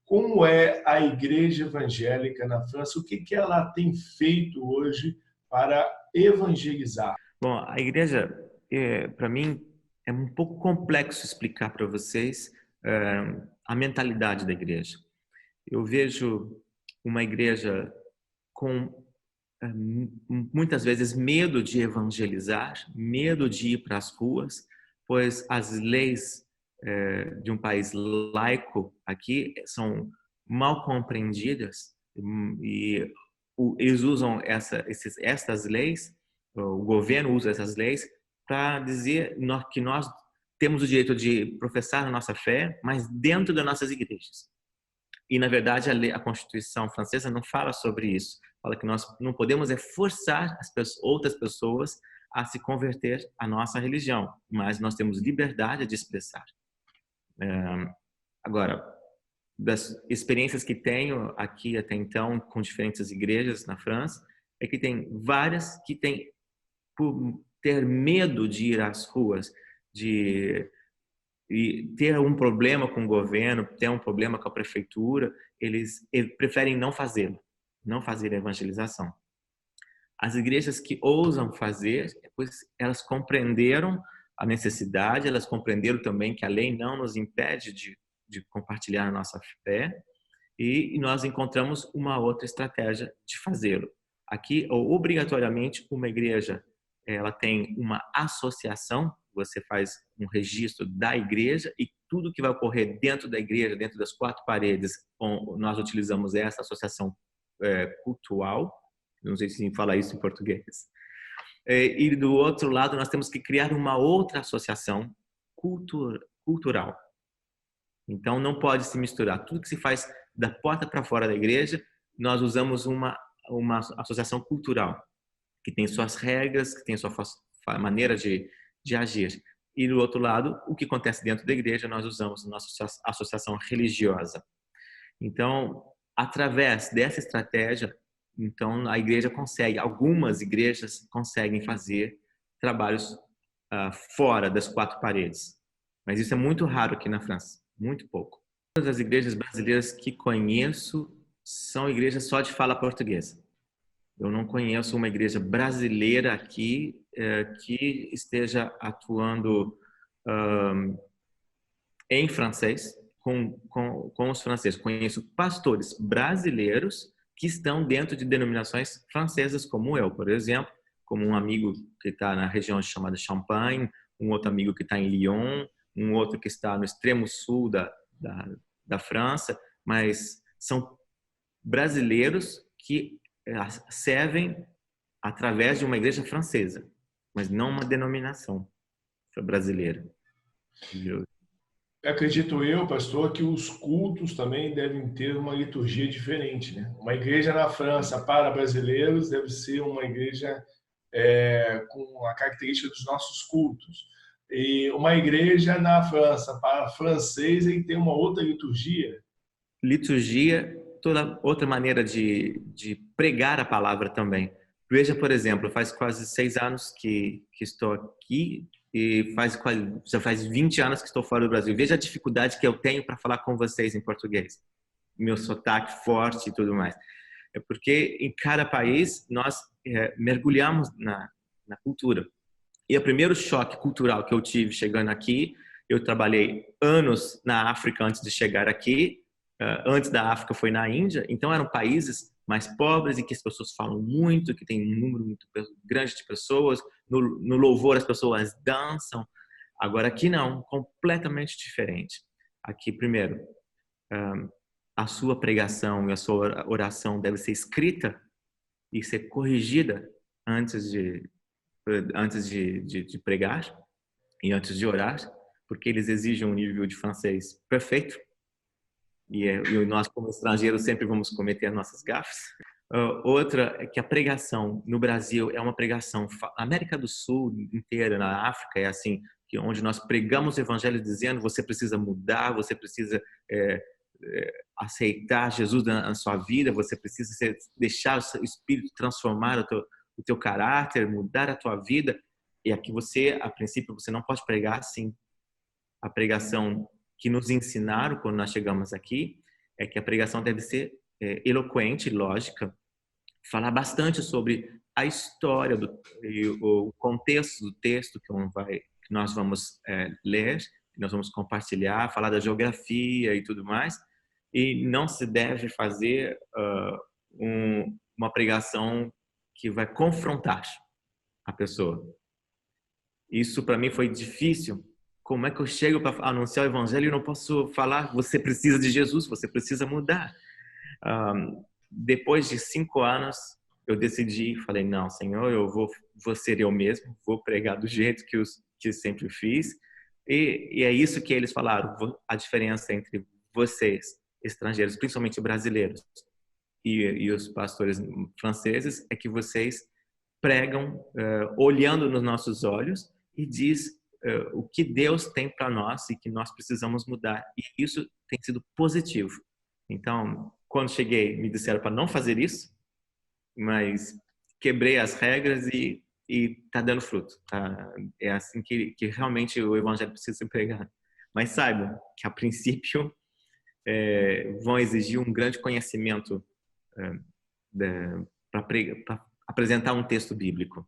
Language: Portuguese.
como é a igreja evangélica na França? O que ela tem feito hoje para evangelizar? Bom, a igreja, para mim, é um pouco complexo explicar para vocês a mentalidade da igreja. Eu vejo uma igreja com muitas vezes medo de evangelizar, medo de ir para as ruas, pois as leis de um país laico aqui são mal compreendidas e eles usam essas leis, o governo usa essas leis para dizer que nós temos o direito de professar a nossa fé, mas dentro das nossas igrejas. E, na verdade, a Constituição francesa não fala sobre isso. Fala que nós não podemos forçar outras pessoas a se converter à nossa religião, mas nós temos liberdade de expressar. Agora, das experiências que tenho aqui até então com diferentes igrejas na França, é que tem várias que têm, por ter medo de ir às ruas, de ter um problema com o governo, ter um problema com a prefeitura, eles preferem não fazê-lo, não fazer a evangelização. As igrejas que ousam fazer, pois elas compreenderam a necessidade, elas compreenderam também que a lei não nos impede de compartilhar a nossa fé, e nós encontramos uma outra estratégia de fazê-lo. Aqui, obrigatoriamente, uma igreja ela tem uma associação, você faz um registro da igreja e tudo que vai ocorrer dentro da igreja, dentro das quatro paredes, nós utilizamos essa associação cultural, não sei se fala isso em português. E do outro lado, nós temos que criar uma outra associação cultural. Então, não pode se misturar. Tudo que se faz da porta para fora da igreja, nós usamos uma associação cultural, que tem suas regras, que tem sua maneira de agir. E do outro lado, o que acontece dentro da igreja, nós usamos a nossa associação religiosa. Então, através dessa estratégia, então a igreja algumas igrejas conseguem fazer trabalhos fora das quatro paredes. Mas isso é muito raro aqui na França, muito pouco. Todas as igrejas brasileiras que conheço são igrejas só de fala portuguesa. Eu não conheço uma igreja brasileira aqui que esteja atuando em francês com os franceses. Conheço pastores brasileiros que estão dentro de denominações francesas, como eu, por exemplo, como um amigo que está na região chamada Champagne, um outro amigo que está em Lyon, um outro que está no extremo sul da França, mas são brasileiros que servem através de uma igreja francesa, mas não uma denominação brasileira. Acredito eu, pastor, que os cultos também devem ter uma liturgia diferente, né? Uma igreja na França para brasileiros deve ser uma igreja com a característica dos nossos cultos. E uma igreja na França para francês e tem uma outra liturgia. Liturgia, toda outra maneira de pregar a palavra também. Veja, por exemplo, faz quase 6 anos que estou aqui e já faz 20 anos que estou fora do Brasil. Veja a dificuldade que eu tenho para falar com vocês em português. Meu sotaque forte e tudo mais. É porque em cada país nós mergulhamos na cultura. E o primeiro choque cultural que eu tive chegando aqui, eu trabalhei anos na África antes de chegar aqui. Antes da África foi na Índia. Então eram países mais pobres e que as pessoas falam muito, que tem um número muito grande de pessoas. No louvor as pessoas dançam. Agora aqui não, completamente diferente. Aqui, primeiro, a sua pregação e a sua oração deve ser escrita e ser corrigida antes de pregar e antes de orar, porque eles exigem um nível de francês perfeito. E nós, como estrangeiros, sempre vamos cometer nossas gafes. Outra é que a pregação no Brasil é uma pregação, na América do Sul inteira, na África, é assim, onde nós pregamos o evangelho dizendo você precisa mudar, você precisa aceitar Jesus na sua vida, você precisa deixar o Espírito transformar o teu caráter, mudar a tua vida. E aqui a princípio, você não pode pregar assim. A pregação que nos ensinaram quando nós chegamos aqui é que a pregação deve ser eloquente, lógica, falar bastante sobre a história e o contexto do texto que nós vamos ler, que nós vamos compartilhar, falar da geografia e tudo mais. E não se deve fazer uma pregação que vai confrontar a pessoa. Isso para mim foi difícil. Como é que eu chego para anunciar o evangelho e não posso falar, você precisa de Jesus, você precisa mudar? Depois de 5 anos, eu decidi, falei, não, Senhor, eu vou ser eu mesmo, vou pregar do jeito que sempre fiz. E é isso que eles falaram, a diferença entre vocês, estrangeiros, principalmente brasileiros, e os pastores franceses, é que vocês pregam olhando nos nossos olhos e diz o que Deus tem para nós e que nós precisamos mudar. E isso tem sido positivo. Então, quando cheguei, me disseram para não fazer isso, mas quebrei as regras e está dando fruto. Tá? É assim que realmente o evangelho precisa ser pregado. Mas saibam que, a princípio, vão exigir um grande conhecimento para apresentar um texto bíblico.